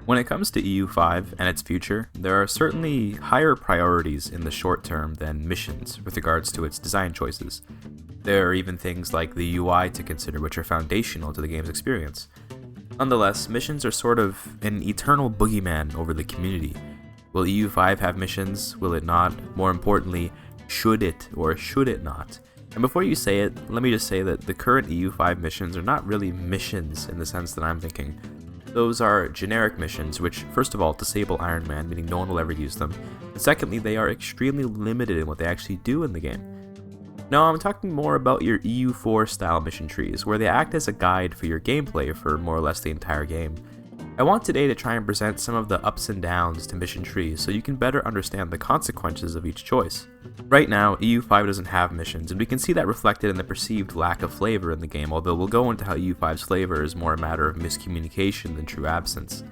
When it comes to EU5 and its future, there are certainly higher priorities in the short term than missions with regards to its design choices. There are even things like the UI to consider, which are foundational to the game's experience. Nonetheless, missions are sort of an eternal boogeyman over the community. Will EU5 have missions? Will it not? More importantly, should it or should it not? And before you say it, let me just say that the current EU5 missions are not really missions in the sense that I'm thinking. Those are generic missions, which first of all disable Iron Man, meaning no one will ever use them, and secondly, they are extremely limited in what they actually do in the game. No, I'm talking more about your EU4 style mission trees, where they act as a guide for your gameplay for more or less the entire game. I want today to try and present some of the ups and downs to mission trees so you can better understand the consequences of each choice. Right now, EU5 doesn't have missions, and we can see that reflected in the perceived lack of flavor in the game, although we'll go into how EU5's flavor is more a matter of miscommunication than true absence.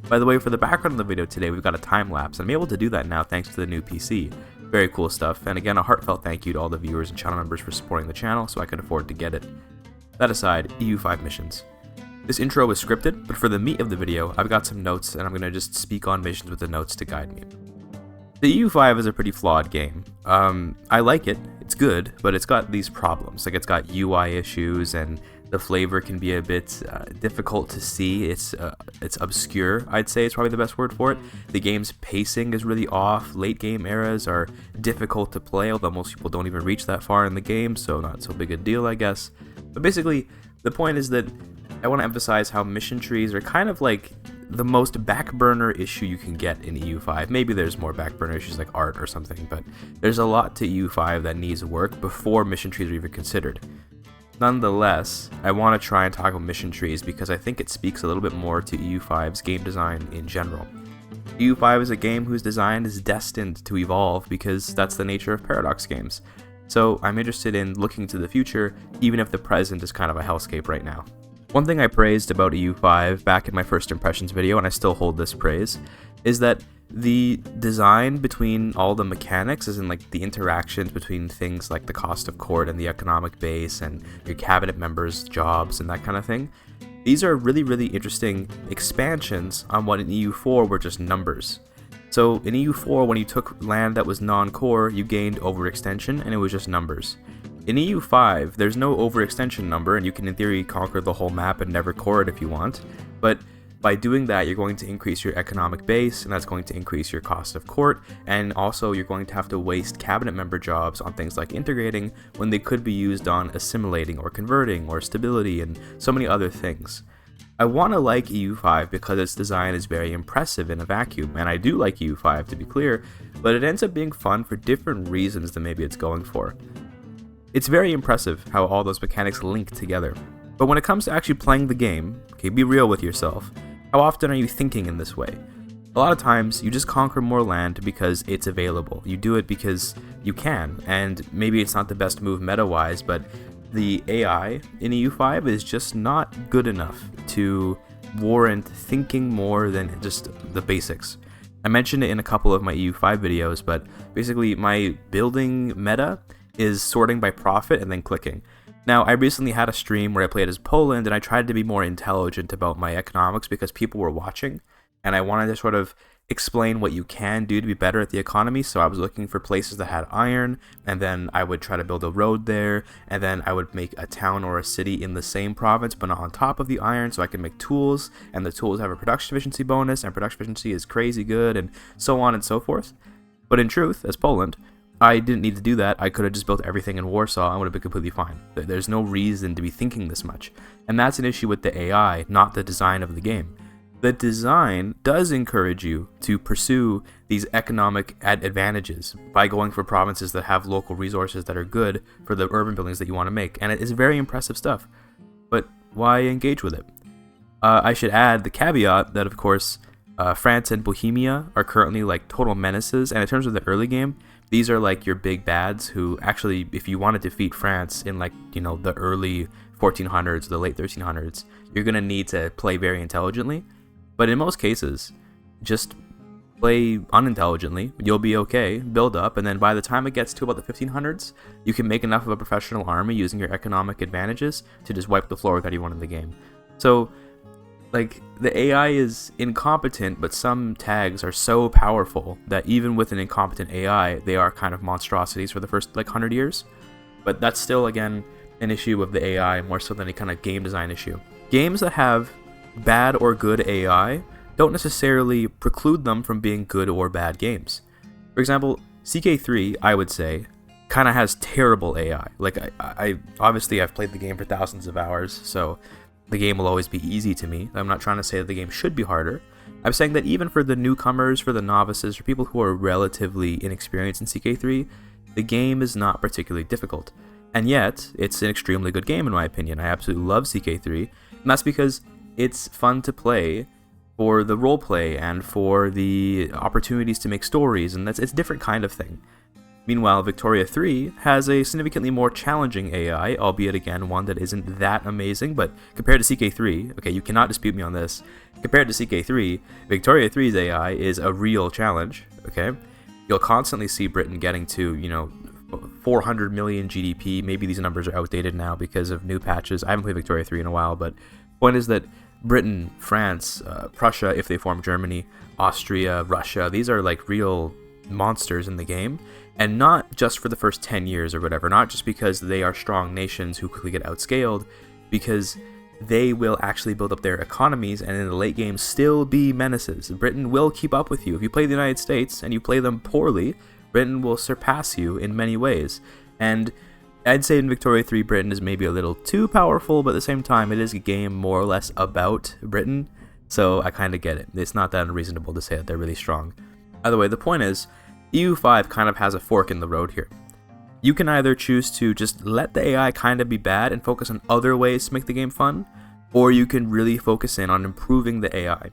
By the way, for the background of the video today, we've got a time lapse, and I'm able to do that now thanks to the new PC. Very cool stuff, and again, a heartfelt thank you to all the viewers and channel members for supporting the channel so I could afford to get it. That aside, EU5 missions. This intro is scripted, but for the meat of the video, I've got some notes and I'm going to just speak on missions with the notes to guide me. The EU5 is a pretty flawed game. I like it, it's good, but it's got these problems. Like, it's got UI issues and the flavor can be a bit difficult to see. It's obscure, I'd say is probably the best word for it. The game's pacing is really off. Late game eras are difficult to play, although most people don't even reach that far in the game, so not so big a deal, I guess. But basically, the point is that I want to emphasize how mission trees are kind of like the most back burner issue you can get in EU5. Maybe there's more back burner issues like art or something, but there's a lot to EU5 that needs work before mission trees are even considered. Nonetheless, I want to try and talk about mission trees because I think it speaks a little bit more to EU5's game design in general. EU5 is a game whose design is destined to evolve because that's the nature of Paradox games. So I'm interested in looking to the future, even if the present is kind of a hellscape right now. One thing I praised about EU5 back in my first impressions video, and I still hold this praise, is that the design between all the mechanics, as in like the interactions between things like the cost of court and the economic base and your cabinet members' jobs and that kind of thing, these are really, really interesting expansions on what in EU4 were just numbers. So in EU4, when you took land that was non-core, you gained overextension and it was just numbers. In EU5, there's no overextension number, and you can in theory conquer the whole map and never core it if you want, but by doing that, you're going to increase your economic base, and that's going to increase your cost of court, and also you're going to have to waste cabinet member jobs on things like integrating when they could be used on assimilating or converting or stability and so many other things. I want to like EU5 because its design is very impressive in a vacuum, and I do like EU5 to be clear, but it ends up being fun for different reasons than maybe it's going for. It's very impressive how all those mechanics link together, but when it comes to actually playing the game, okay, be real with yourself. How often are you thinking in this way? A lot of times, you just conquer more land because it's available. You do it because you can, and maybe it's not the best move meta-wise, but the AI in EU5 is just not good enough to warrant thinking more than just the basics. I mentioned it in a couple of my EU5 videos, but basically my building meta is sorting by profit and then clicking. Now, I recently had a stream where I played as Poland and I tried to be more intelligent about my economics because people were watching and I wanted to sort of explain what you can do to be better at the economy. So I was looking for places that had iron, and then I would try to build a road there, and then I would make a town or a city in the same province but not on top of the iron so I can make tools, and the tools have a production efficiency bonus, and production efficiency is crazy good, and so on and so forth. But in truth, as Poland, I didn't need to do that. I could have just built everything in Warsaw and would have been completely fine. There's no reason to be thinking this much. And that's an issue with the AI, not the design of the game. The design does encourage you to pursue these economic advantages by going for provinces that have local resources that are good for the urban buildings that you want to make. And it is very impressive stuff. But why engage with it? I should add the caveat that, of course, France and Bohemia are currently like total menaces. And in terms of the early game, these are like your big bads who actually, if you want to defeat France in like, you know, the early 1400s, the late 1300s, you're going to need to play very intelligently. But in most cases, just play unintelligently. You'll be okay, build up, and then by the time it gets to about the 1500s, you can make enough of a professional army using your economic advantages to just wipe the floor with anyone in the game. So Like, the AI is incompetent, but some tags are so powerful that even with an incompetent AI, they are kind of monstrosities for the first, like, 100 years. But that's still, again, an issue of the AI more so than a kind of game design issue. Games that have bad or good AI don't necessarily preclude them from being good or bad games. For example, CK3, I would say, kind of has terrible AI. Like, I obviously I've played the game for thousands of hours, so the game will always be easy to me. I'm not trying to say that the game should be harder. I'm saying that even for the newcomers, for the novices, for people who are relatively inexperienced in CK3, the game is not particularly difficult. And yet, it's an extremely good game in my opinion. I absolutely love CK3, and that's because it's fun to play for the roleplay and for the opportunities to make stories, and it's a different kind of thing. Meanwhile, Victoria 3 has a significantly more challenging AI, albeit again one that isn't that amazing, but compared to CK3, okay, you cannot dispute me on this, compared to CK3, Victoria 3's AI is a real challenge, okay? You'll constantly see Britain getting to, 400 million GDP. Maybe these numbers are outdated now because of new patches. I haven't played Victoria 3 in a while, but point is that Britain, France, Prussia, if they form Germany, Austria, Russia, these are like real monsters in the game, and not just for the first 10 years or whatever, not just because they are strong nations who quickly get outscaled, because they will actually build up their economies and in the late game still be menaces. Britain will keep up with you. If you play the United States and you play them poorly, Britain will surpass you in many ways. And I'd say in Victoria 3, Britain is maybe a little too powerful, but at the same time, it is a game more or less about Britain, so I kind of get it. It's not that unreasonable to say that they're really strong. Either way, the point is, EU5 kind of has a fork in the road here. You can either choose to just let the AI kind of be bad and focus on other ways to make the game fun, or you can really focus in on improving the AI.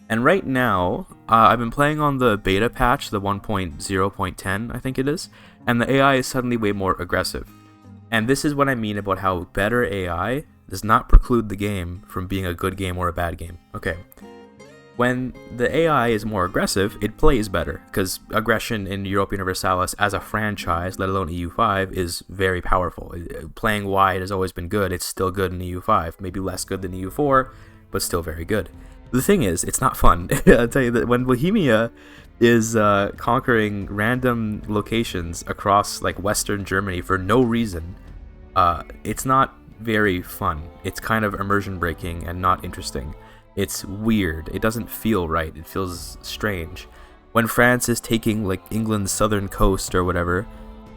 And right now, I've been playing on the beta patch, the 1.0.10, I think it is, and the AI is suddenly way more aggressive. And this is what I mean about how better AI does not preclude the game from being a good game or a bad game. Okay. When the AI is more aggressive, it plays better, because aggression in Europa Universalis as a franchise, let alone EU5, is very powerful. Playing wide has always been good. It's still good in EU5. Maybe less good than EU4, but still very good. The thing is, it's not fun. I'll tell you that when Bohemia is conquering random locations across like Western Germany for no reason, it's not very fun. It's kind of immersion breaking and not interesting. It's weird. It doesn't feel right. It feels strange. When France is taking like England's southern coast or whatever,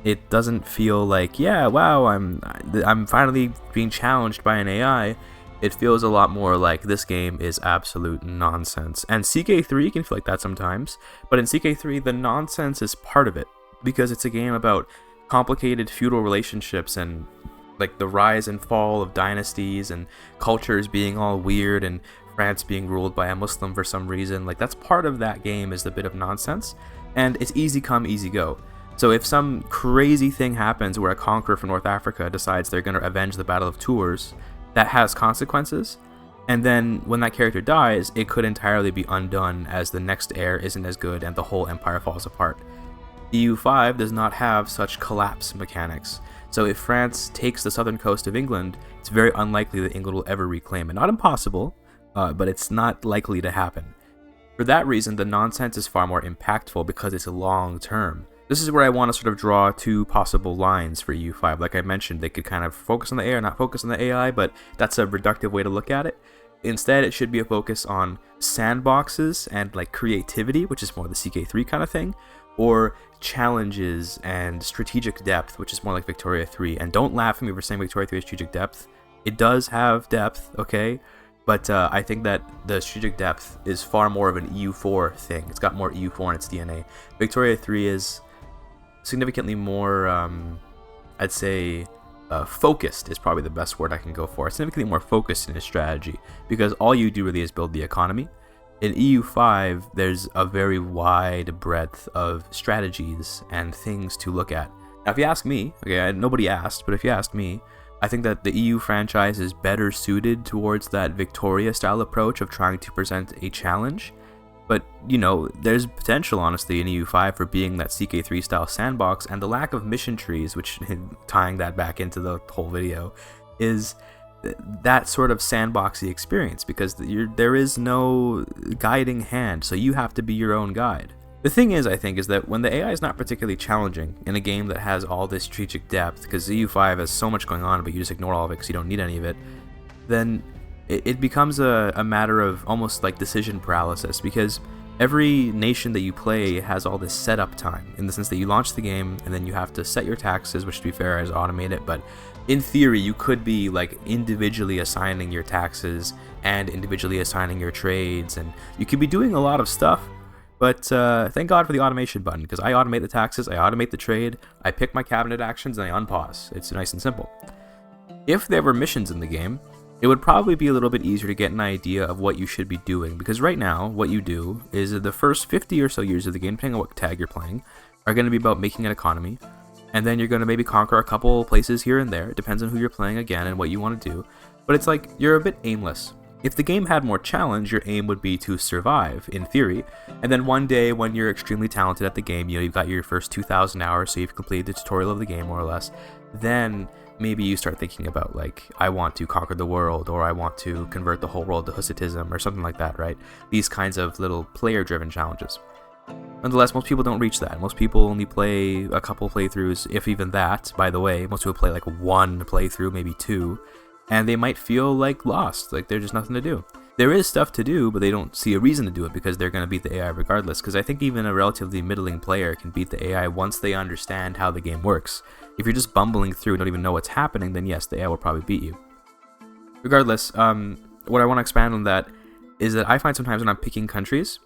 it doesn't feel like, yeah, wow, I'm finally being challenged by an AI. It feels a lot more like this game is absolute nonsense. And CK3 can feel like that sometimes, but in CK3 the nonsense is part of it, because it's a game about complicated feudal relationships and like the rise and fall of dynasties and cultures being all weird and France being ruled by a Muslim for some reason. Like, that's part of that game, is the bit of nonsense, and it's easy come, easy go. So if some crazy thing happens where a conqueror from North Africa decides they're going to avenge the Battle of Tours, that has consequences, and then when that character dies, it could entirely be undone as the next heir isn't as good and the whole empire falls apart. EU5 does not have such collapse mechanics, so if France takes the southern coast of England, it's very unlikely that England will ever reclaim it. Not impossible, but it's not likely to happen. For that reason, the nonsense is far more impactful because it's long term. This is where I want to sort of draw two possible lines for EU5. Like I mentioned, they could kind of focus on the AI, not focus on the AI, but that's a reductive way to look at it. Instead, it should be a focus on sandboxes and like creativity, which is more the CK3 kind of thing, or challenges and strategic depth, which is more like Victoria 3. And don't laugh at me for saying Victoria 3 is strategic depth. It does have depth, okay? But I think that the strategic depth is far more of an EU4 thing. It's got more EU4 in its DNA. Victoria 3 is significantly more, I'd say, focused is probably the best word I can go for. It's significantly more focused in its strategy, because all you do really is build the economy. In EU5, there's a very wide breadth of strategies and things to look at. Now, if you ask me, okay, nobody asked, but if you asked me, I think that the EU franchise is better suited towards that Victoria-style approach of trying to present a challenge. But, there's potential, honestly, in EU5 for being that CK3-style sandbox, and the lack of mission trees, which, tying that back into the whole video, is that sort of sandboxy experience, because there is no guiding hand, so you have to be your own guide. The thing is, I think, is that when the AI is not particularly challenging in a game that has all this strategic depth, because EU5 has so much going on, but you just ignore all of it because you don't need any of it, then it becomes a matter of almost like decision paralysis, because every nation that you play has all this setup time, in the sense that you launch the game and then you have to set your taxes, which, to be fair, is automated, but in theory you could be like individually assigning your taxes and individually assigning your trades, and you could be doing a lot of stuff. But thank God for the automation button, because I automate the taxes, I automate the trade, I pick my cabinet actions, and I unpause. It's nice and simple. If there were missions in the game, it would probably be a little bit easier to get an idea of what you should be doing, because right now, what you do is the first 50 or so years of the game, depending on what tag you're playing, are going to be about making an economy, and then you're going to maybe conquer a couple places here and there. It depends on who you're playing again and what you want to do, but it's like you're a bit aimless. If the game had more challenge, your aim would be to survive, in theory, and then one day when you're extremely talented at the game, you've got your first 2,000 hours, so you've completed the tutorial of the game, more or less, then maybe you start thinking about, like, I want to conquer the world, or I want to convert the whole world to Hussitism, or something like that, right? These kinds of little player-driven challenges. Nonetheless, most people don't reach that. Most people only play a couple playthroughs, if even that, by the way. Most people play like one playthrough, maybe two, and they might feel like lost, like there's just nothing to do. There is stuff to do, but they don't see a reason to do it because they're going to beat the AI regardless, because I think even a relatively middling player can beat the AI once they understand how the game works. If you're just bumbling through and don't even know what's happening, then yes, the AI will probably beat you. Regardless, what I want to expand on that is that I find sometimes when I'm picking countries,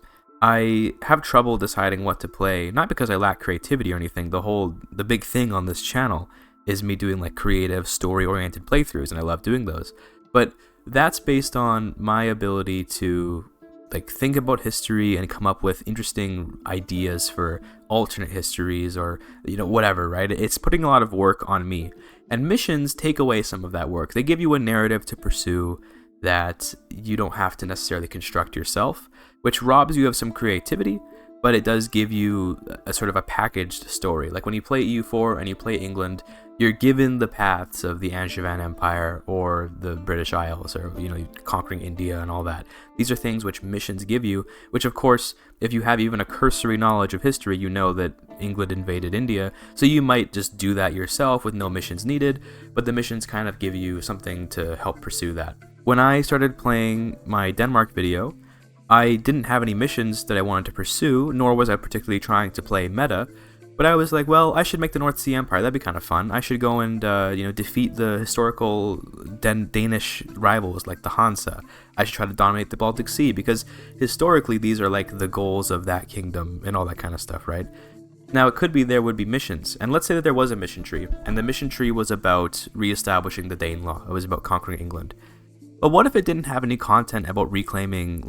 I have trouble deciding what to play, not because I lack creativity or anything. The big thing on this channel is me doing like creative, story-oriented playthroughs, and I love doing those. But that's based on my ability to like think about history and come up with interesting ideas for alternate histories, or whatever, right? It's putting a lot of work on me. And missions take away some of that work. They give you a narrative to pursue that you don't have to necessarily construct yourself, which robs you of some creativity, but it does give you a sort of a packaged story. Like when you play EU4 and you play England, you're given the paths of the Angevin Empire or the British Isles, or conquering India and all that. These are things which missions give you, which of course, if you have even a cursory knowledge of history, you know that England invaded India, so you might just do that yourself with no missions needed, but the missions kind of give you something to help pursue that. When I started playing my Denmark video, I didn't have any missions that I wanted to pursue, nor was I particularly trying to play meta, but I was like, well, I should make the North Sea Empire. That'd be kind of fun. I should go and defeat the historical Danish rivals like the Hansa. I should try to dominate the Baltic Sea, because historically these are like the goals of that kingdom and all that kind of stuff, right? Now, it could be there would be missions, and let's say that there was a mission tree, and the mission tree was about re-establishing the Danelaw. It was about conquering England. But what if it didn't have any content about reclaiming,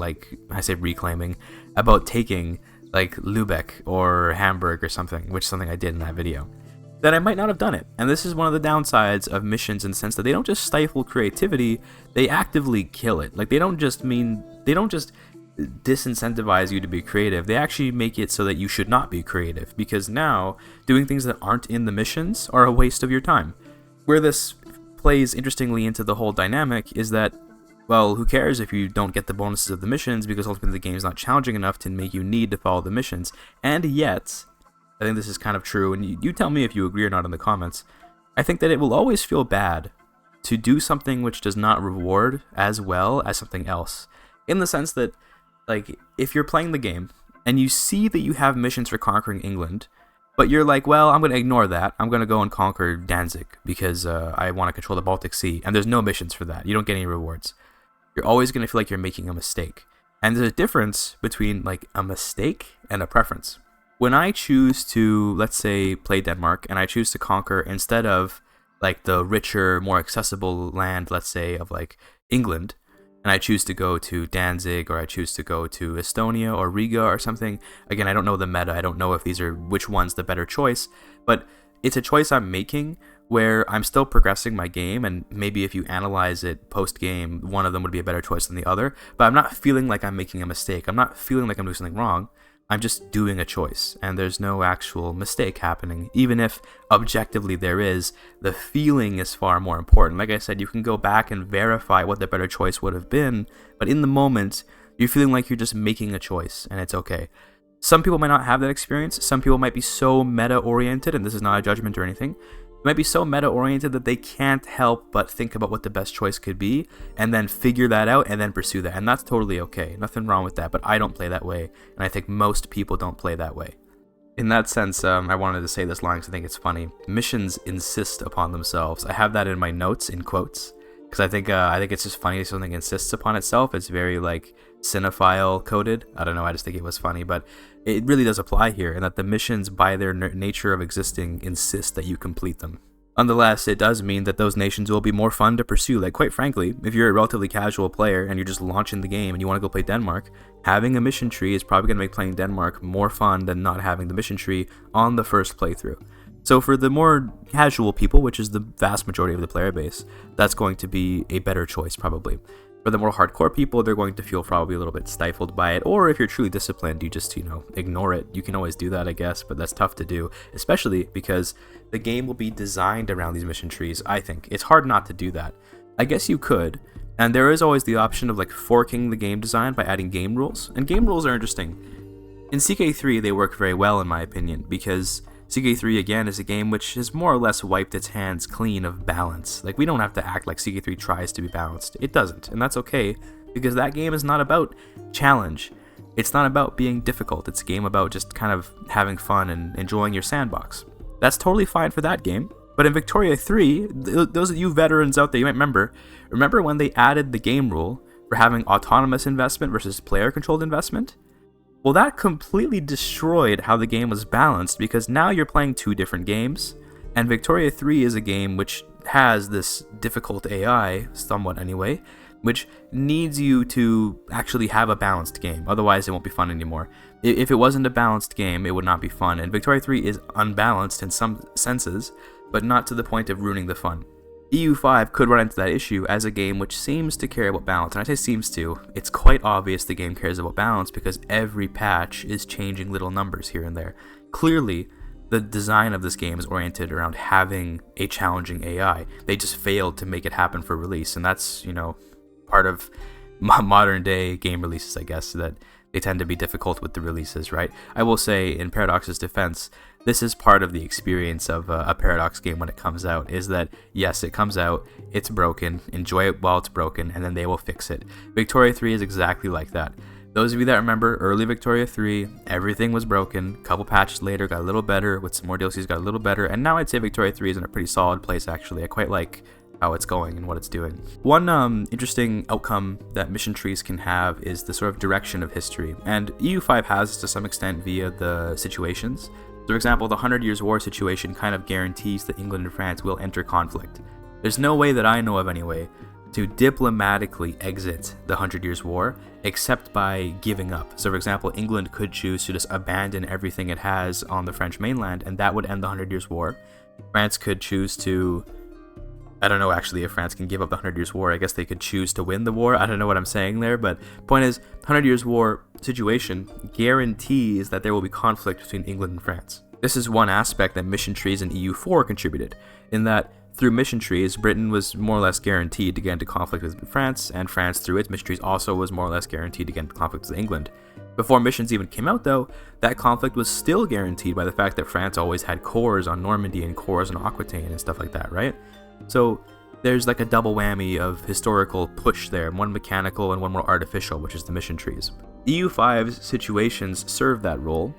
about taking, like, Lübeck or Hamburg or something, which is something I did in that video? Then I might not have done it. And this is one of the downsides of missions, in the sense that they don't just stifle creativity, they actively kill it. Like, they don't just disincentivize you to be creative, they actually make it so that you should not be creative, because now doing things that aren't in the missions are a waste of your time. Where this plays interestingly into the whole dynamic is that, well, who cares if you don't get the bonuses of the missions, because ultimately the game's not challenging enough to make you need to follow the missions. And yet, I think this is kind of true, and you tell me if you agree or not in the comments, I think that it will always feel bad to do something which does not reward as well as something else. In the sense that, like, if you're playing the game and you see that you have missions for conquering England, but you're like, well, I'm going to ignore that. I'm going to go and conquer Danzig because I want to control the Baltic Sea. And there's no missions for that. You don't get any rewards. You're always going to feel like you're making a mistake. And there's a difference between, like, a mistake and a preference. When I choose to, let's say, play Denmark, and I choose to conquer, instead of, like, the richer, more accessible land, let's say, of, like, England, and I choose to go to Danzig, or I choose to go to Estonia or Riga or something. Again, I don't know the meta. I don't know if which one's the better choice, but it's a choice I'm making where I'm still progressing my game, and maybe if you analyze it post-game, one of them would be a better choice than the other, but I'm not feeling like I'm making a mistake. I'm not feeling like I'm doing something wrong. I'm just doing a choice, and there's no actual mistake happening. Even if objectively there is, the feeling is far more important. Like I said, you can go back and verify what the better choice would have been, but in the moment, you're feeling like you're just making a choice, and it's okay. Some people might not have that experience. Some people might be so meta-oriented, and this is not a judgment or anything. They might be so meta-oriented that they can't help but think about what the best choice could be, and then figure that out, and then pursue that. And that's totally okay. Nothing wrong with that, but I don't play that way, and I think most people don't play that way. In that sense, I wanted to say this line because I think it's funny. Missions insist upon themselves. I have that in my notes in quotes, because I think it's just funny something insists upon itself. It's very like cinephile coded. I don't know, I just think it was funny, but it really does apply here, and that the missions, by their nature of existing, insist that you complete them. Nonetheless, it does mean that those nations will be more fun to pursue. Like, quite frankly, if you're a relatively casual player and you're just launching the game and you want to go play Denmark, having a mission tree is probably going to make playing Denmark more fun than not having the mission tree on the first playthrough. So for the more casual people, which is the vast majority of the player base, that's going to be a better choice probably. For the more hardcore people, they're going to feel probably a little bit stifled by it, or if you're truly disciplined, you just, ignore it. You can always do that, I guess, but that's tough to do, especially because the game will be designed around these mission trees, I think. It's hard not to do that. I guess you could, and there is always the option of like forking the game design by adding game rules, and game rules are interesting. In CK3, they work very well in my opinion, because CK3 again is a game which has more or less wiped its hands clean of balance. Like, we don't have to act like CK3 tries to be balanced. It doesn't, and that's okay, because that game is not about challenge. It's not about being difficult. It's a game about just kind of having fun and enjoying your sandbox. That's totally fine for that game. But in Victoria 3, those of you veterans out there, you might remember when they added the game rule for having autonomous investment versus player-controlled investment? Well, that completely destroyed how the game was balanced, because now you're playing two different games, and Victoria 3 is a game which has this difficult AI, somewhat anyway, which needs you to actually have a balanced game, otherwise it won't be fun anymore. If it wasn't a balanced game, it would not be fun, and Victoria 3 is unbalanced in some senses, but not to the point of ruining the fun. EU5 could run into that issue as a game which seems to care about balance, and I say seems to, it's quite obvious the game cares about balance because every patch is changing little numbers here and there. Clearly, the design of this game is oriented around having a challenging AI. They just failed to make it happen for release, and that's, part of modern day game releases, I guess, that they tend to be difficult with the releases, right? I will say, in Paradox's defense, this is part of the experience of a Paradox game when it comes out, is that, yes, it comes out, it's broken, enjoy it while it's broken, and then they will fix it. Victoria 3 is exactly like that. Those of you that remember early Victoria 3, everything was broken, a couple patches later got a little better, with some more DLCs got a little better, and now I'd say Victoria 3 is in a pretty solid place actually. I quite like how it's going and what it's doing. One interesting outcome that mission trees can have is the sort of direction of history, and EU5 has to some extent via the situations. For example, the 100 Years' War situation kind of guarantees that England and France will enter conflict. There's no way that I know of anyway to diplomatically exit the 100 Years' War except by giving up. So for example, England could choose to just abandon everything it has on the French mainland, and that would end the 100 Years' War. France could choose to, I don't know actually if France can give up the 100 Years' War. I guess they could choose to win the war. I don't know what I'm saying there, but point is, 100 Years' War situation guarantees that there will be conflict between England and France. This is one aspect that mission trees in EU4 contributed, in that through mission trees, Britain was more or less guaranteed to get into conflict with France, and France through its mission trees also was more or less guaranteed to get into conflict with England. Before missions even came out though, that conflict was still guaranteed by the fact that France always had cores on Normandy and cores on Aquitaine and stuff like that, right? So there's like a double whammy of historical push there, one mechanical and one more artificial, which is the mission trees. EU5's situations serve that role,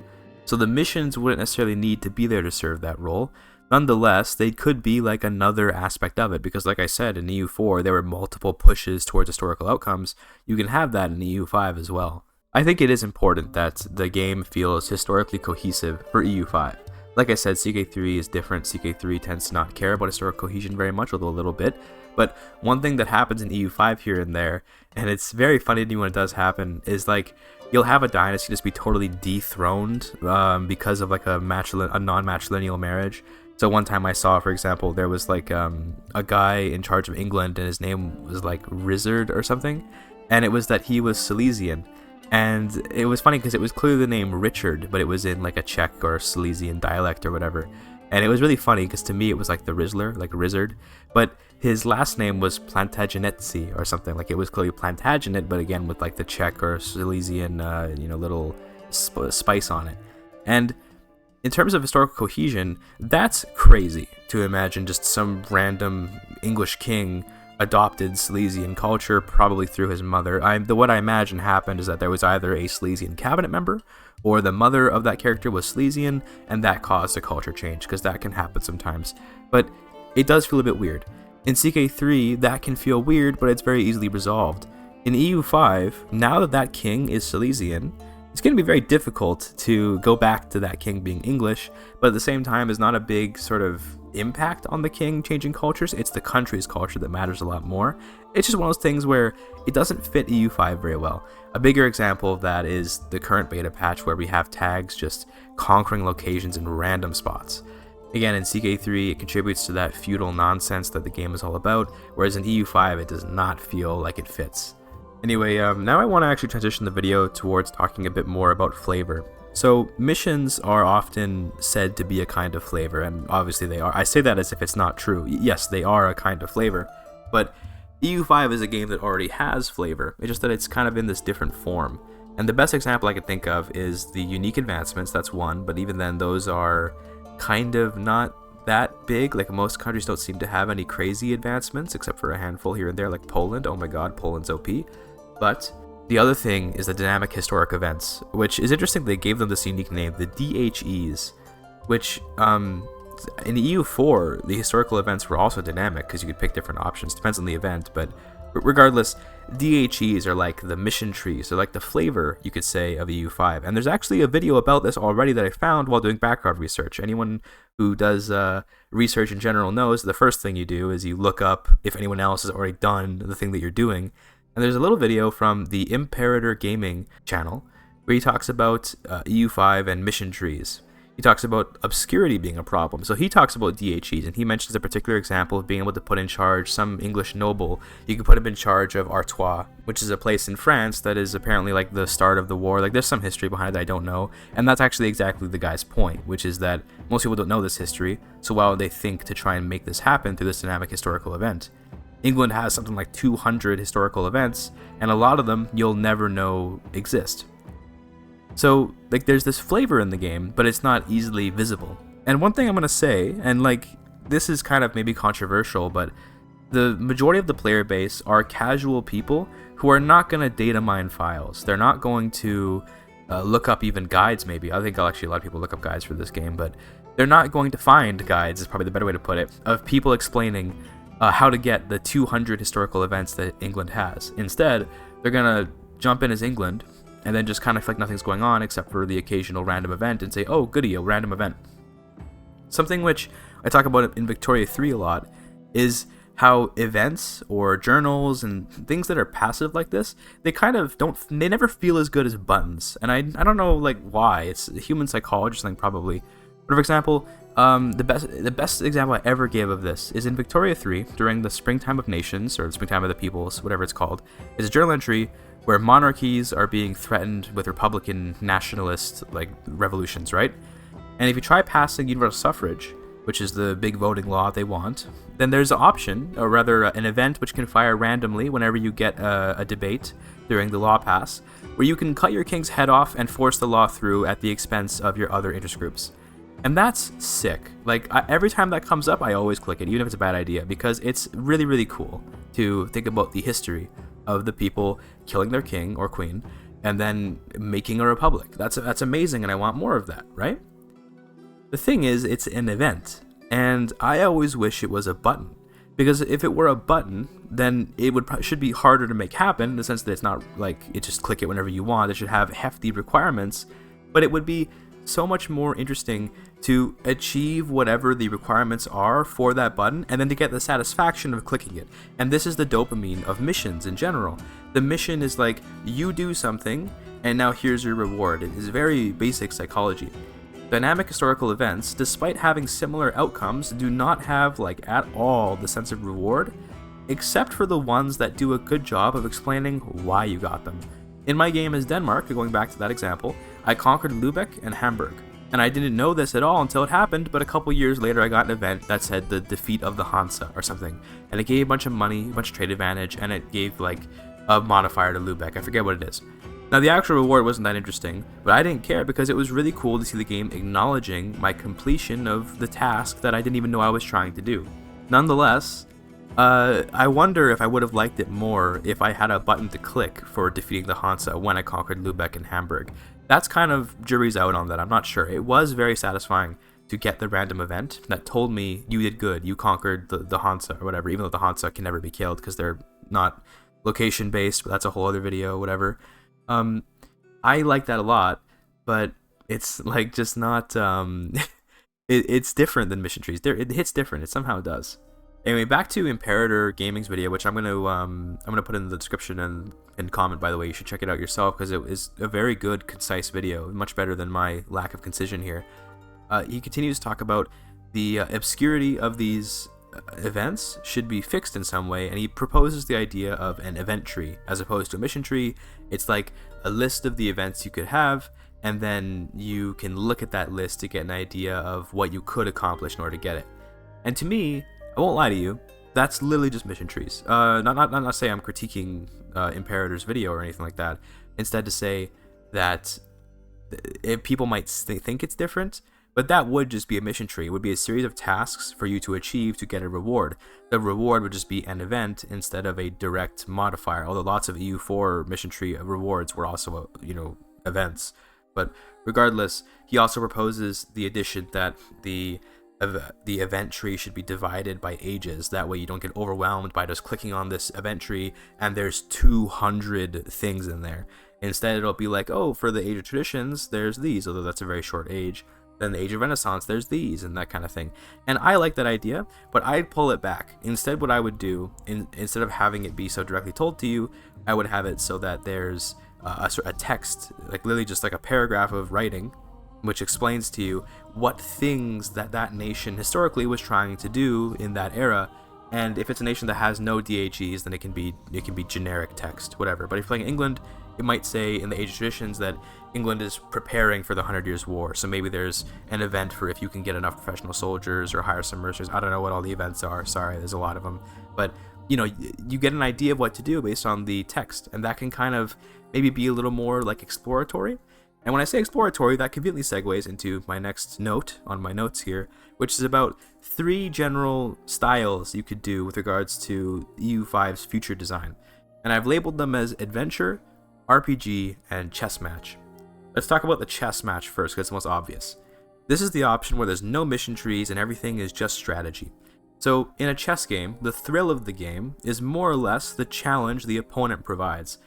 so the missions wouldn't necessarily need to be there to serve that role. Nonetheless, they could be like another aspect of it, because like I said, in EU4 there were multiple pushes towards historical outcomes. You can have that in EU5 as well. I think it is important that the game feels historically cohesive for EU5. Like I said, CK3 is different. CK3 tends to not care about historical cohesion very much, although a little bit. But one thing that happens in EU5 here and there, and it's very funny to me when it does happen, is like you'll have a dynasty just be totally dethroned because of like a non-matrilineal marriage. So one time I saw, for example, there was like a guy in charge of England, and his name was like Rizzard or something, and it was that he was Silesian. And it was funny because it was clearly the name Richard, but it was in like a Czech or Silesian dialect or whatever. And it was really funny because to me it was like the Rizzler, like Rizzard, but his last name was Plantagenetsi or something. Like it was clearly Plantagenet, but again with like the Czech or Silesian, little spice on it. And in terms of historical cohesion, that's crazy to imagine just some random English king adopted Silesian culture, probably through his mother. What I imagine happened is that there was either a Silesian cabinet member, or the mother of that character was Silesian, and that caused a culture change, because that can happen sometimes. But it does feel a bit weird. In CK3, that can feel weird, but it's very easily resolved. In EU5, now that that king is Silesian, it's going to be very difficult to go back to that king being English, but at the same time, it's not a big sort of impact on the king changing cultures. It's the country's culture that matters a lot more. It's just one of those things where it doesn't fit EU5 very well. A bigger example of that is the current beta patch where we have tags just conquering locations in random spots. Again, in CK3, it contributes to that feudal nonsense that the game is all about, whereas in EU5, it does not feel like it fits. Anyway, now I want to actually transition the video towards talking a bit more about flavor. So, missions are often said to be a kind of flavor, and obviously they are. I say that as if it's not true. Yes, they are a kind of flavor, but EU5 is a game that already has flavor. It's just that it's kind of in this different form. And the best example I could think of is the unique advancements, that's one, but even then those are kind of not that big. Like most countries don't seem to have any crazy advancements, except for a handful here and there, like Poland. Oh my god, Poland's OP. But the other thing is the dynamic historic events, which is interesting. They gave them this unique name, the DHEs, which in EU4, the historical events were also dynamic because you could pick different options, depends on the event, but regardless, DHEs are like the mission trees, they're like the flavor, you could say, of EU5. And there's actually a video about this already that I found while doing background research. Anyone who does research in general knows the first thing you do is you look up if anyone else has already done the thing that you're doing. And there's a little video from the Imperator Gaming channel where he talks about EU5 and mission trees. He talks about obscurity being a problem. So he talks about DHEs, and he mentions a particular example of being able to put in charge some English noble. You can put him in charge of Artois, which is a place in France that is apparently like the start of the war. Like there's some history behind it I don't know. And that's actually exactly the guy's point, which is that most people don't know this history. So why would they think to try and make this happen through this dynamic historical event? England has something like 200 historical events, and a lot of them you'll never know exist. So, like, there's this flavor in the game, but it's not easily visible. And one thing I'm going to say, and like, this is kind of maybe controversial, but the majority of the player base are casual people who are not going to data mine files. They're not going to look up even guides, maybe. I think actually a lot of people look up guides for this game, but they're not going to find guides, is probably the better way to put it, of people explaining how to get the 200 historical events that England has. Instead, they're going to jump in as England, and then just kind of like nothing's going on except for the occasional random event and say, oh, goody, a random event. Something which I talk about in Victoria 3 a lot is how events or journals and things that are passive like this, they never feel as good as buttons. And I don't know like why. It's a human psychologist thing probably. But for example, the best example I ever gave of this is in Victoria 3 during the Springtime of Nations, or the Springtime of the Peoples, whatever it's called. It's a journal entry where monarchies are being threatened with Republican nationalist like revolutions, right? And if you try passing universal suffrage, which is the big voting law they want, then there's an option, or rather an event which can fire randomly whenever you get a debate during the law pass, where you can cut your king's head off and force the law through at the expense of your other interest groups. And that's sick. Like, every time that comes up, I always click it, even if it's a bad idea, because it's really, really cool to think about the history of the people killing their king or queen and then making a republic. That's amazing, and I want more of that, right? The thing is, it's an event, and I always wish it was a button. Because if it were a button, then it should be harder to make happen, in the sense that it's not like it just click it whenever you want. It should have hefty requirements, but it would be so much more interesting to achieve whatever the requirements are for that button and then to get the satisfaction of clicking it. And this is the dopamine of missions in general. The mission is like, you do something and now here's your reward. It is very basic psychology. Dynamic historical events, despite having similar outcomes, do not have like at all the sense of reward, except for the ones that do a good job of explaining why you got them. In my game as Denmark, going back to that example, I conquered Lübeck and Hamburg. And I didn't know this at all until it happened, but a couple years later I got an event that said the defeat of the Hansa or something. And it gave a bunch of money, a bunch of trade advantage, and it gave like a modifier to Lübeck. I forget what it is. Now the actual reward wasn't that interesting, but I didn't care because it was really cool to see the game acknowledging my completion of the task that I didn't even know I was trying to do. Nonetheless, I wonder if I would have liked it more if I had a button to click for defeating the Hansa when I conquered Lübeck and Hamburg. That's kind of jury's out on that, I'm not sure. It was very satisfying to get the random event that told me you did good, you conquered the Hansa or whatever, even though the Hansa can never be killed because they're not location based, but that's a whole other video, whatever. I like that a lot, but it's like just not, it's different than mission trees. It hits different, it somehow does. Anyway, back to Imperator Gaming's video, which I'm gonna put in the description and comment, by the way. You should check it out yourself because it is a very good, concise video, much better than my lack of concision here. He continues to talk about the obscurity of these events should be fixed in some way, and he proposes the idea of an event tree as opposed to a mission tree. It's like a list of the events you could have, and then you can look at that list to get an idea of what you could accomplish in order to get it. And to me, I won't lie to you, that's literally just mission trees. Not say I'm critiquing Imperator's video or anything like that. Instead, to say that people might think it's different, but that would just be a mission tree. It would be a series of tasks for you to achieve to get a reward. The reward would just be an event instead of a direct modifier, although lots of EU4 mission tree rewards were also, events. But regardless, he also proposes the addition that the event tree should be divided by ages. That way you don't get overwhelmed by just clicking on this event tree and there's 200 things in there. Instead, it'll be like, oh, for the Age of Traditions, there's these, although that's a very short age. Then the Age of Renaissance, there's these, and that kind of thing. And I like that idea, but I'd pull it back. Instead, what I would do, instead of having it be so directly told to you, I would have it so that there's a text, like literally just like a paragraph of writing, which explains to you what things that nation historically was trying to do in that era. And if it's a nation that has no DHEs, then it can be generic text, whatever. But if you're playing England, it might say in the Age of Traditions that England is preparing for the 100 Years' War. So maybe there's an event for if you can get enough professional soldiers or hire some mercenaries. I don't know what all the events are. Sorry, there's a lot of them. But, you get an idea of what to do based on the text. And that can kind of maybe be a little more like exploratory. And when I say exploratory, that conveniently segues into my next note on my notes here, which is about 3 general styles you could do with regards to EU5's future design. And I've labeled them as adventure, RPG, and chess match. Let's talk about the chess match first, because it's the most obvious. This is the option where there's no mission trees and everything is just strategy. So in a chess game, the thrill of the game is more or less the challenge the opponent provides.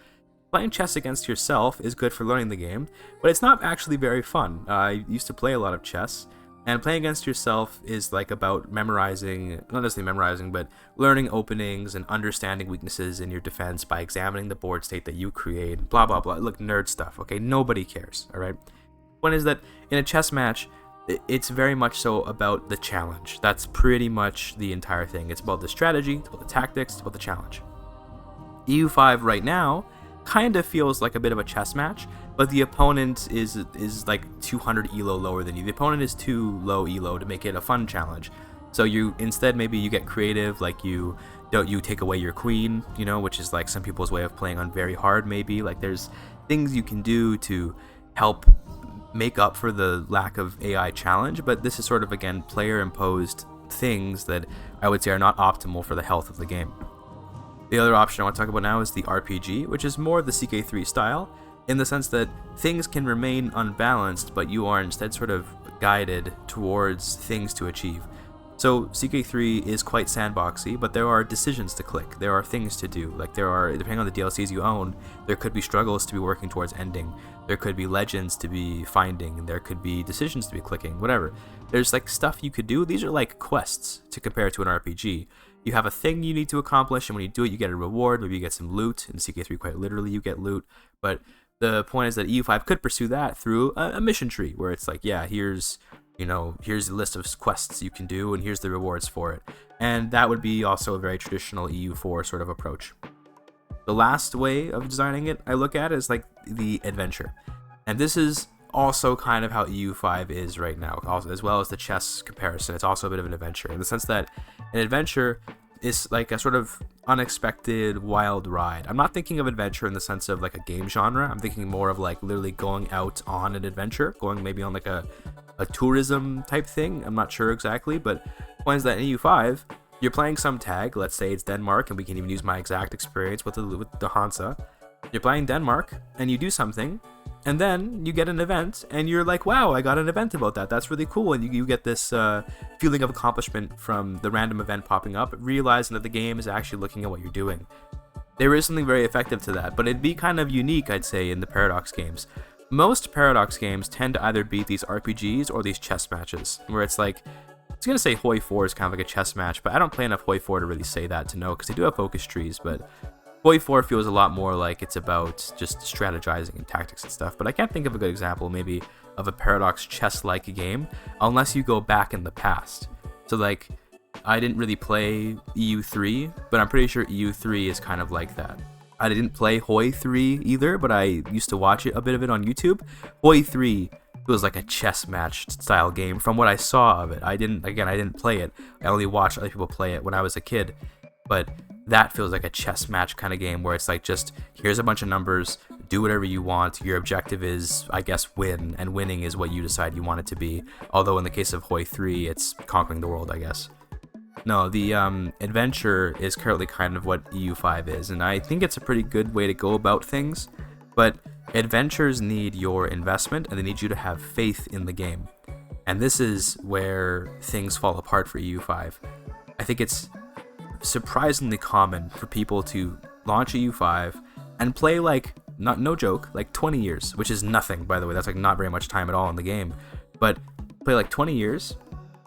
Playing chess against yourself is good for learning the game, but it's not actually very fun. I used to play a lot of chess, and playing against yourself is like about memorizing, not necessarily memorizing, but learning openings and understanding weaknesses in your defense by examining the board state that you create, blah, blah, blah. Look, nerd stuff, okay? Nobody cares, all right? Point is that in a chess match, it's very much so about the challenge. That's pretty much the entire thing. It's about the strategy, it's about the tactics, it's about the challenge. EU5 right now kind of feels like a bit of a chess match, but the opponent is like 200 elo lower than you. The opponent is too low elo to make it a fun challenge. So you instead maybe you get creative, like you take away your queen, which is like some people's way of playing on very hard maybe. Like there's things you can do to help make up for the lack of AI challenge, but this is sort of again player imposed things that I would say are not optimal for the health of the game. The other option I want to talk about now is the RPG, which is more the CK3 style, in the sense that things can remain unbalanced, but you are instead sort of guided towards things to achieve. So CK3 is quite sandboxy, but there are decisions to click. There are things to do. Like there are, depending on the DLCs you own, there could be struggles to be working towards ending. There could be legends to be finding, and there could be decisions to be clicking, whatever. There's like stuff you could do. These are like quests to compare to an RPG. You have a thing you need to accomplish, and when you do it, you get a reward. Maybe you get some loot. In CK3, quite literally, you get loot. But the point is that EU5 could pursue that through a mission tree, where it's like, yeah, here's a list of quests you can do, and here's the rewards for it. And that would be also a very traditional EU4 sort of approach. The last way of designing it I look at is like the adventure. And this is also kind of how EU5 is right now, also, as well as the chess comparison. It's also a bit of an adventure in the sense that an adventure is like a sort of unexpected wild ride. I'm not thinking of adventure in the sense of like a game genre. I'm thinking more of like literally going out on an adventure, going maybe on like a tourism type thing. I'm not sure exactly, but the point is that in EU5, you're playing some tag. Let's say it's Denmark, and we can even use my exact experience with the Hansa. You're playing Denmark, and you do something, and then you get an event, and you're like, wow, I got an event about that. That's really cool. And you get this feeling of accomplishment from the random event popping up, realizing that the game is actually looking at what you're doing. There is something very effective to that, but it'd be kind of unique, I'd say, in the Paradox games. Most Paradox games tend to either be these RPGs or these chess matches, where it's like, I was going to say Hoi 4 is kind of like a chess match, but I don't play enough Hoi 4 to really say that to know, because they do have focus trees, but Hoi 4 feels a lot more like it's about just strategizing and tactics and stuff. But I can't think of a good example maybe of a Paradox chess-like game unless you go back in the past. So like, I didn't really play EU3, but I'm pretty sure EU3 is kind of like that. I didn't play Hoi 3 either, but I used to watch a bit of it on YouTube. Hoi 3 feels like a chess match style game from what I saw of it. I didn't play it. I only watched other people play it when I was a kid. But that feels like a chess match kind of game where it's like, just here's a bunch of numbers, do whatever you want. Your objective is, I guess, win, and winning is what you decide you want it to be. Although in the case of Hoi 3, it's conquering the world, I guess. No, the adventure is currently kind of what EU5 is, and I think it's a pretty good way to go about things, but adventures need your investment, and they need you to have faith in the game. And this is where things fall apart for EU5. I think it's surprisingly common for people to launch EU5 and play like, no joke, like 20 years, which is nothing, by the way. That's like not very much time at all in the game, but play like 20 years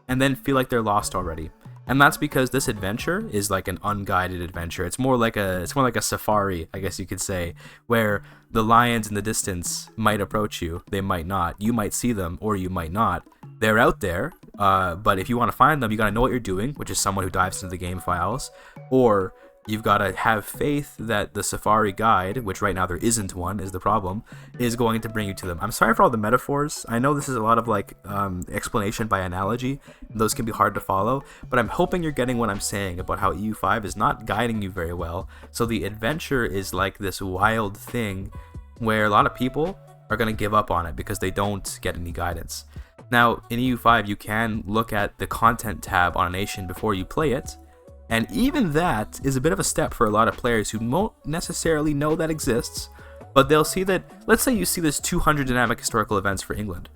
and then feel like they're lost already. And that's because this adventure is like an unguided adventure. It's more like a safari, I guess you could say, where the lions in the distance might approach you. They might not. You might see them, or you might not. They're out there, but if you want to find them, you got to know what you're doing, which is someone who dives into the game files, or you've got to have faith that the Safari guide, which right now there isn't one, is the problem, is going to bring you to them. I'm sorry for all the metaphors. I know this is a lot of like explanation by analogy. Those can be hard to follow, but I'm hoping you're getting what I'm saying about how EU5 is not guiding you very well. So the adventure is like this wild thing where a lot of people are going to give up on it because they don't get any guidance. Now, in EU5, you can look at the content tab on a nation before you play it, and even that is a bit of a step for a lot of players who won't necessarily know that exists, but they'll see that, let's say you see this 200 dynamic historical events for England.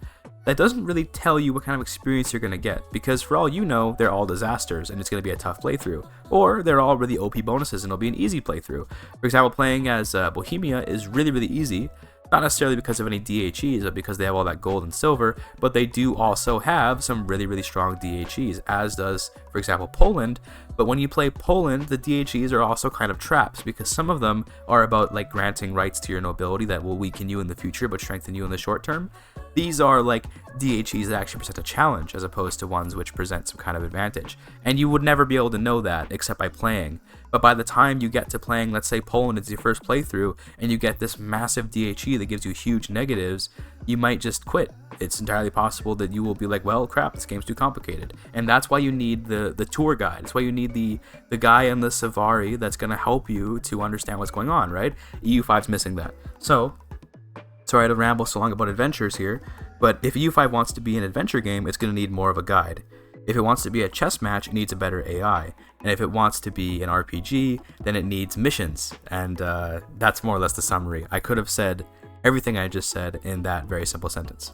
That doesn't really tell you what kind of experience you're going to get, because for all you know, they're all disasters and it's going to be a tough playthrough. Or they're all really OP bonuses and it'll be an easy playthrough. For example, playing as Bohemia is really, really easy. Not necessarily because of any DHEs, but because they have all that gold and silver, but they do also have some really, really strong DHEs, as does, for example, Poland. But when you play Poland, the DHEs are also kind of traps, because some of them are about like granting rights to your nobility that will weaken you in the future but strengthen you in the short term. These are like DHEs that actually present a challenge as opposed to ones which present some kind of advantage. And you would never be able to know that except by playing. But by the time you get to playing, let's say Poland is your first playthrough, and you get this massive DHE that gives you huge negatives, you might just quit. It's entirely possible that you will be like, well, crap, this game's too complicated. And that's why you need the tour guide. That's why you need the guy on the Safari that's going to help you to understand what's going on, right? EU5's missing that. So, sorry to ramble so long about adventures here, but if EU5 wants to be an adventure game, it's going to need more of a guide. If it wants to be a chess match, it needs a better AI. And if it wants to be an RPG, then it needs missions. And that's more or less the summary. I could have said everything I just said in that very simple sentence.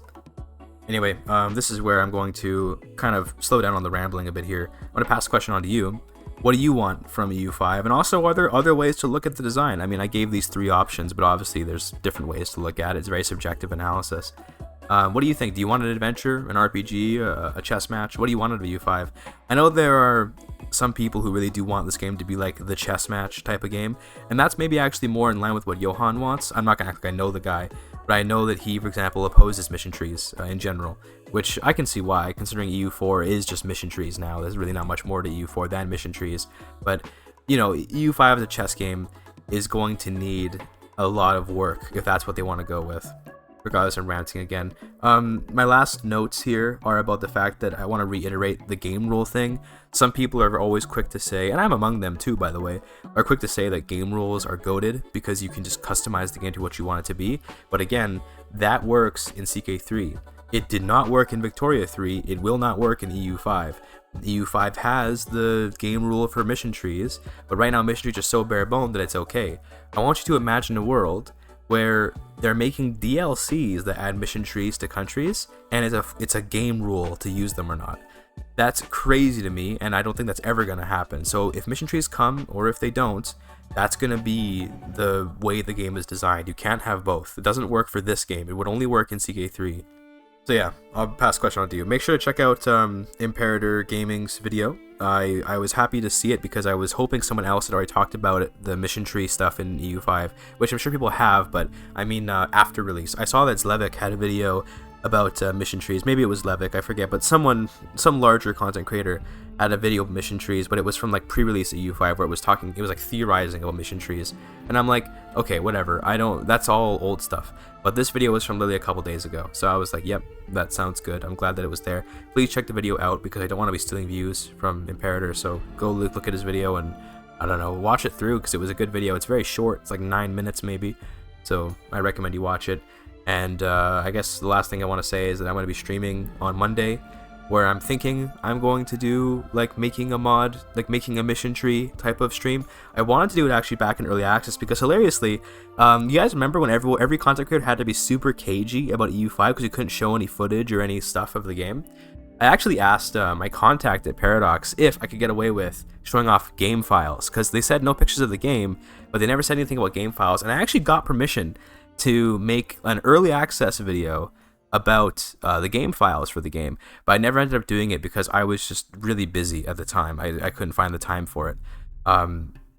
Anyway, this is where I'm going to kind of slow down on the rambling a bit here. I'm going to pass the question on to you. What do you want from EU5? And also, are there other ways to look at the design? I mean, I gave these 3 options, but obviously there's different ways to look at it. It's very subjective analysis. What do you think? Do you want an adventure, an RPG, a chess match? What do you want out of EU5? I know there are some people who really do want this game to be like the chess match type of game, and that's maybe actually more in line with what Johan wants. I'm not going to act like I know the guy, but I know that he, for example, opposes mission trees in general, which I can see why, considering EU4 is just mission trees now. There's really not much more to EU4 than mission trees, but, you know, EU5 is a chess game. is going to need a lot of work if that's what they want to go with. Regardless, I'm ranting again. My last notes here are about the fact that I want to reiterate the game rule thing. Some people are always quick to say, and I'm among them too, by the way, are quick to say that game rules are goated because you can just customize the game to what you want it to be. But again, that works in CK3. It did not work in Victoria 3. It will not work in EU5. EU5 has the game rule for mission trees, but right now mission trees are so bare bone that it's okay. I want you to imagine a world where they're making DLCs that add mission trees to countries, and it's a game rule to use them or not. That's crazy to me, and I don't think that's ever going to happen. So if mission trees come, or if they don't, that's going to be the way the game is designed. You can't have both. It doesn't work for this game. It would only work in CK3. So yeah, I'll pass the question on to you. Make sure to check out Imperator Gaming's video. I was happy to see it because I was hoping someone else had already talked about it, the mission tree stuff in EU5, which I'm sure people have, but I mean after release. I saw that Zlevik had a video about mission trees. Maybe it was Levik, I forget, but some larger content creator had a video of mission trees, but it was from like pre-release at EU5 where it was like theorizing about mission trees, and I'm like, okay, whatever, that's all old stuff. But this video was from literally a couple days ago, so I was like, yep, that sounds good. I'm glad that it was there. Please check the video out because I don't want to be stealing views from Imperator, so go look at his video and, I don't know, watch it through because it was a good video. It's very short, it's like 9 minutes maybe, so I recommend you watch it. And I guess the last thing I want to say is that I'm going to be streaming on Monday, where I'm thinking I'm going to do like making a mod, like making a mission tree type of stream. I wanted to do it actually back in early access because hilariously, you guys remember when every content creator had to be super cagey about EU5 because you couldn't show any footage or any stuff of the game? I actually asked my contact at Paradox if I could get away with showing off game files because they said no pictures of the game, but they never said anything about game files, and I actually got permission to make an early access video about the game files for the game, but I never ended up doing it because I was just really busy at the time. I couldn't find the time for it.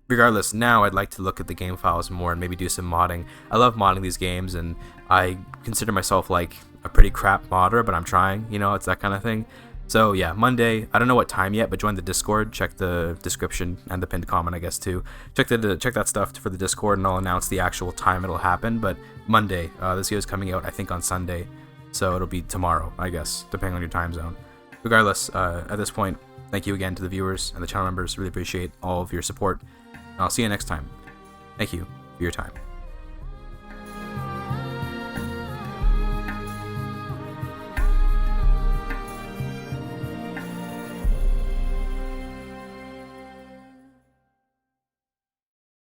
Regardless, now I'd like to look at the game files more and maybe do some modding. I love modding these games, and I consider myself like a pretty crap modder, but I'm trying, you know, it's that kind of thing. So yeah, Monday, I don't know what time yet, but join the Discord, check the description and the pinned comment, I guess, too. Check that stuff for the Discord, and I'll announce the actual time it'll happen, but Monday, this video is coming out, I think, on Sunday, so it'll be tomorrow, I guess, depending on your time zone. Regardless, at this point, thank you again to the viewers and the channel members. Really appreciate all of your support, and I'll see you next time. Thank you for your time.